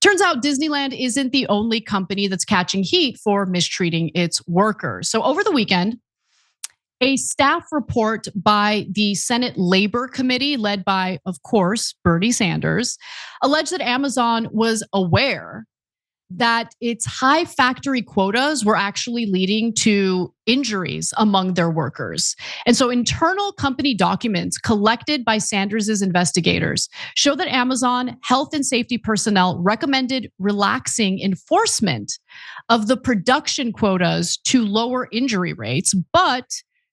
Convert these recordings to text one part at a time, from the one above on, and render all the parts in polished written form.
Turns out Disneyland isn't the only company that's catching heat for mistreating its workers. So over the weekend, a staff report by the Senate Labor Committee, led by, of course, Bernie Sanders, alleged that Amazon was aware that its high factory quotas were actually leading to injuries among their workers. And so internal company documents collected by Sanders's investigators show that Amazon health and safety personnel recommended relaxing enforcement of the production quotas to lower injury rates, but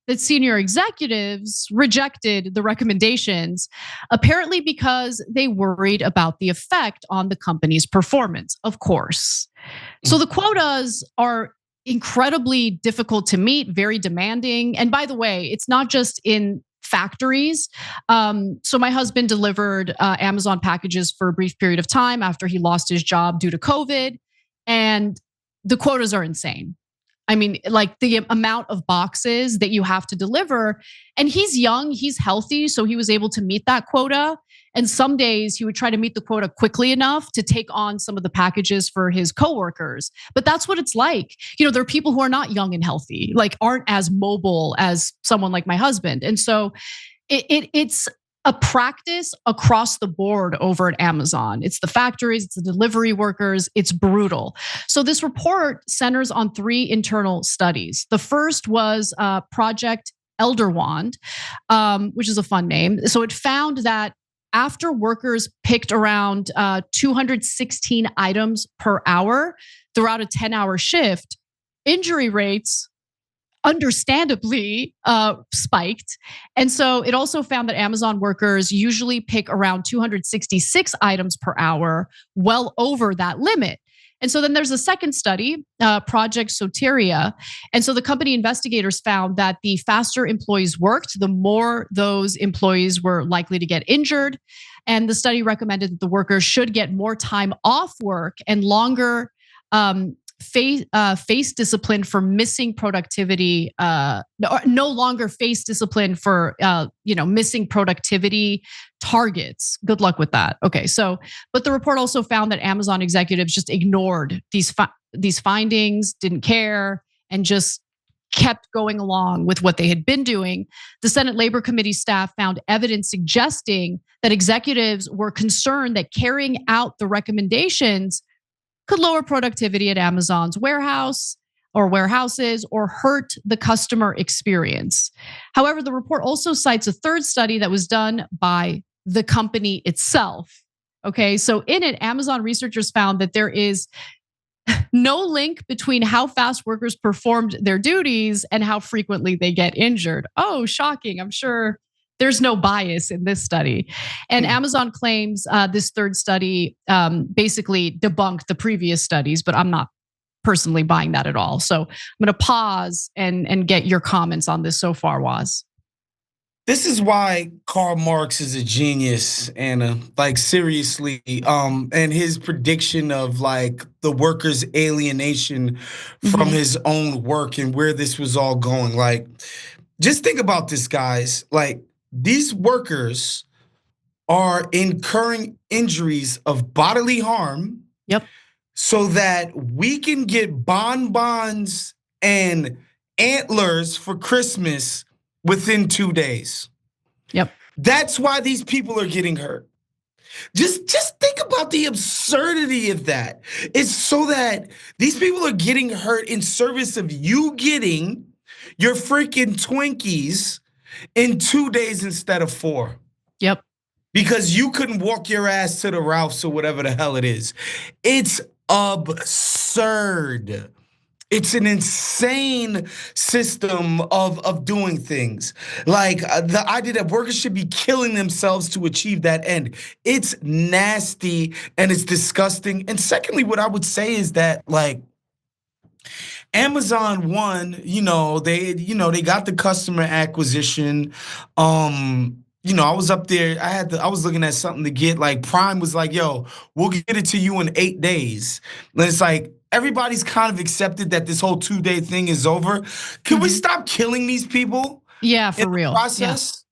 that senior executives rejected the recommendations, apparently because they worried about the effect on the company's performance, of course. So the quotas are incredibly difficult to meet, very demanding. And by the way, it's not just in factories. So my husband delivered Amazon packages for a brief period of time after he lost his job due to COVID. And the quotas are insane. I mean, like the amount of boxes that you have to deliver. And he's young, he's healthy, so he was able to meet that quota. And some days he would try to meet the quota quickly enough to take on some of the packages for his coworkers. But that's what it's like. There are people who are not young and healthy, like aren't as mobile as someone like my husband. And so it's a practice across the board over at Amazon. It's the factories, it's the delivery workers, it's brutal. So this report centers on 3 internal studies. The first was Project Elderwand, which is a fun name. So it found that after workers picked around 216 items per hour throughout a 10-hour shift, injury rates understandably spiked. And so it also found that Amazon workers usually pick around 266 items per hour, well over that limit. And so then there's a second study, Project Soteria. And so the company investigators found that the faster employees worked, the more those employees were likely to get injured. And the study recommended that the workers should get more time off work and longer face discipline for missing productivity, no longer face discipline for missing productivity targets. Good luck with that. Okay, so but the report also found that Amazon executives just ignored these findings, didn't care, and just kept going along with what they had been doing. The Senate Labor Committee staff found evidence suggesting that executives were concerned that carrying out the recommendations could lower productivity at Amazon's warehouse or warehouses or hurt the customer experience. However, the report also cites a third study that was done by the company itself. Okay, so in it, Amazon researchers found that there is no link between how fast workers performed their duties and how frequently they get injured. Oh, shocking. I'm sure there's no bias in this study. And Amazon claims this third study basically debunked the previous studies, but I'm not personally buying that at all. So I'm gonna pause and get your comments on this so far, Waz. This is why Karl Marx is a genius, Anna. Like seriously, and his prediction of like the workers' alienation from his own work and where this was all going. Like, just think about this, guys. Like, these workers are incurring injuries of bodily harm. Yep. So that we can get bonbons and antlers for Christmas within 2 days. Yep. That's why these people are getting hurt. Just think about the absurdity of that. It's so that these people are getting hurt in service of you getting your freaking Twinkies in 2 days instead of 4. Yep. Because you couldn't walk your ass to the Ralphs or whatever the hell it is. It's absurd. It's an insane system of doing things. Like the idea that workers should be killing themselves to achieve that end. It's nasty and it's disgusting. And secondly, what I would say is that like Amazon won, they got the customer acquisition. I was up there, I was looking at something to get, like Prime was like, yo, we'll get it to you in 8 days. And it's like, everybody's kind of accepted that this whole 2-day thing is over. Can we stop killing these people? Yeah, for real. Process?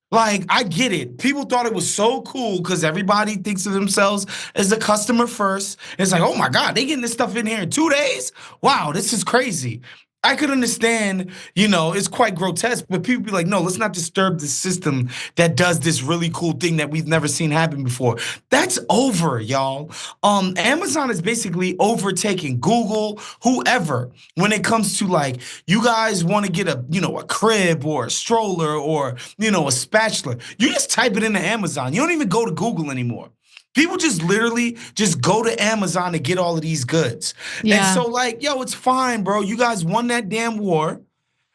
Like, I get it. People thought it was so cool because everybody thinks of themselves as the customer first. It's like, oh my God, they getting this stuff in here in 2 days? Wow, this is crazy. I could understand, it's quite grotesque, but people be like, no, let's not disturb the system that does this really cool thing that we've never seen happen before. That's over, y'all. Amazon is basically overtaking Google, whoever, when it comes to like, you guys want to get a crib or a stroller or, a spatula. You just type it into Amazon. You don't even go to Google anymore. People just literally just go to Amazon to get all of these goods. And Yeah. so like, yo, it's fine, bro. You guys won that damn war.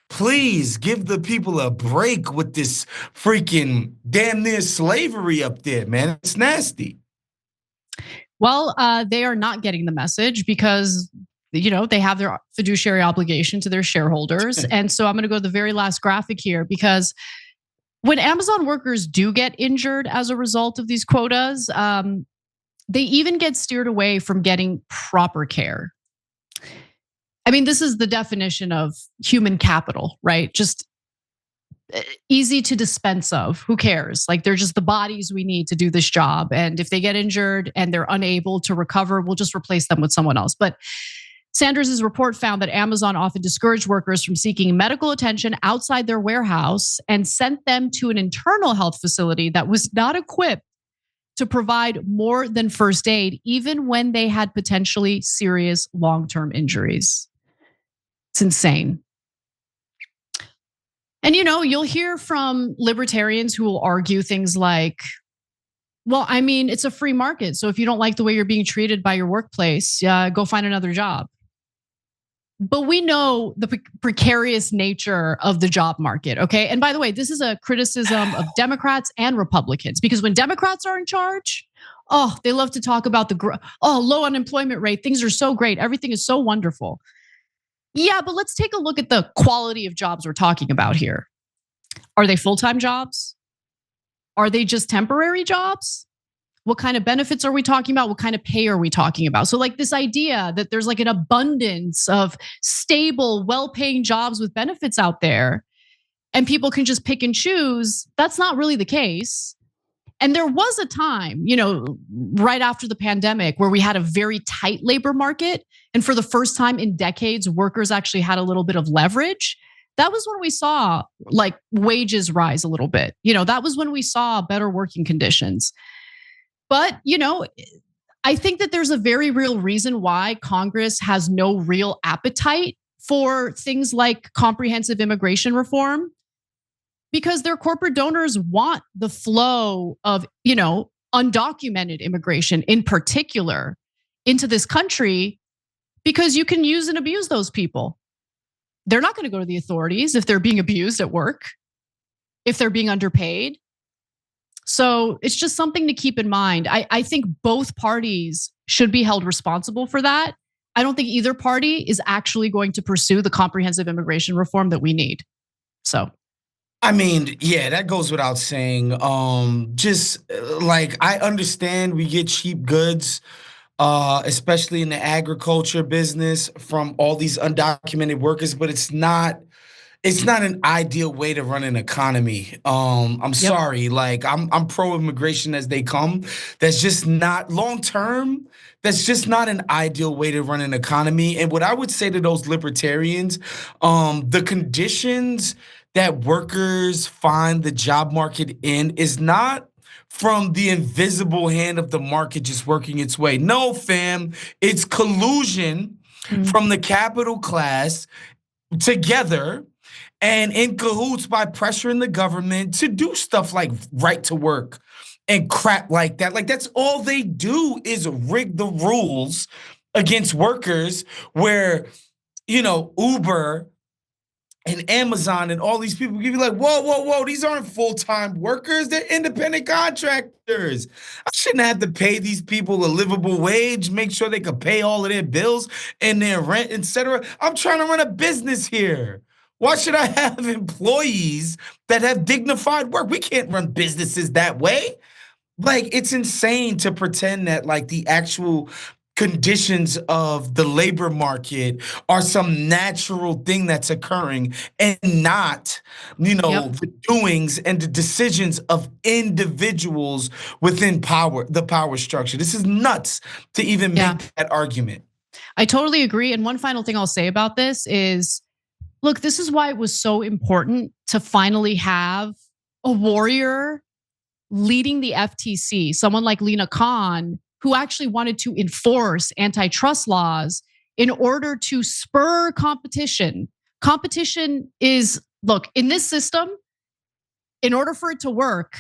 Please give the people a break with this freaking damn near slavery up there, man. It's nasty. Well, they are not getting the message because they have their fiduciary obligation to their shareholders. And so I'm going to go to the very last graphic here because when Amazon workers do get injured as a result of these quotas, they even get steered away from getting proper care. I mean, this is the definition of human capital, right? Just easy to dispense of. Who cares? Like, they're just the bodies we need to do this job. And if they get injured and they're unable to recover, we'll just replace them with someone else. But Sanders' report found that Amazon often discouraged workers from seeking medical attention outside their warehouse and sent them to an internal health facility that was not equipped to provide more than first aid, even when they had potentially serious long-term injuries. It's insane. And you'll hear from libertarians who will argue things like, well, I mean, it's a free market. So if you don't like the way you're being treated by your workplace, go find another job. But we know the precarious nature of the job market, okay? And by the way, this is a criticism of Democrats and Republicans, because when Democrats are in charge, they love to talk about low unemployment rate. Things are so great. Everything is so wonderful. Yeah, but let's take a look at the quality of jobs we're talking about here. Are they full-time jobs? Are they just temporary jobs? What kind of benefits are we talking about? What kind of pay are we talking about? So like this idea that there's like an abundance of stable, well-paying jobs with benefits out there and people can just pick and choose, that's not really the case. And there was a time, right after the pandemic where we had a very tight labor market. And for the first time in decades, workers actually had a little bit of leverage. That was when we saw like wages rise a little bit. That was when we saw better working conditions. But, I think that there's a very real reason why Congress has no real appetite for things like comprehensive immigration reform, because their corporate donors want the flow of, undocumented immigration in particular into this country, because you can use and abuse those people. They're not going to go to the authorities if they're being abused at work, if they're being underpaid. So it's just something to keep in mind. I think both parties should be held responsible for that. I don't think either party is actually going to pursue the comprehensive immigration reform that we need. So, I mean, yeah, that goes without saying. Just like, I understand we get cheap goods, especially in the agriculture business, from all these undocumented workers, but it's not an ideal way to run an economy. I'm sorry, like I'm pro immigration as they come. That's just not long term. That's just not an ideal way to run an economy. And what I would say to those libertarians, the conditions that workers find the job market in is not from the invisible hand of the market just working its way. No, fam, it's collusion from the capital class together and in cahoots by pressuring the government to do stuff like right to work and crap like that. Like, that's all they do is rig the rules against workers, where, Uber and Amazon and all these people give you like, whoa, whoa, whoa, these aren't full-time workers. They're independent contractors. I shouldn't have to pay these people a livable wage, make sure they could pay all of their bills and their rent, etc. I'm trying to run a business here. Why should I have employees that have dignified work? We can't run businesses that way. Like, it's insane to pretend that like the actual conditions of the labor market are some natural thing that's occurring and not, Yep. the doings and the decisions of individuals within the power structure. This is nuts to even Yeah. make that argument. I totally agree. And one final thing I'll say about this is, look, this is why it was so important to finally have a warrior leading the FTC, someone like Lena Khan, who actually wanted to enforce antitrust laws in order to spur competition. Competition is, look, in this system, in order for it to work,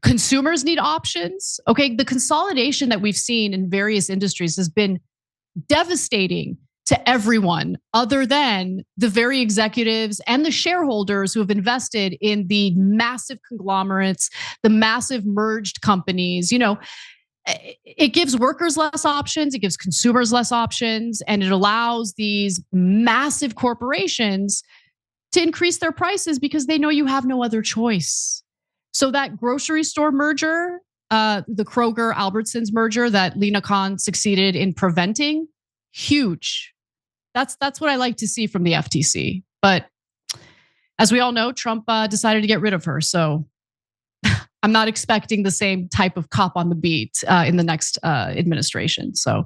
consumers need options. Okay, the consolidation that we've seen in various industries has been devastating to everyone other than the very executives and the shareholders who have invested in the massive conglomerates, the massive merged companies. It gives workers less options, it gives consumers less options, and it allows these massive corporations to increase their prices because they know you have no other choice. So that grocery store merger, the Kroger Albertsons merger that Lena Khan succeeded in preventing, huge. That's what I like to see from the FTC. But as we all know, Trump decided to get rid of her. So I'm not expecting the same type of cop on the beat in the next administration. So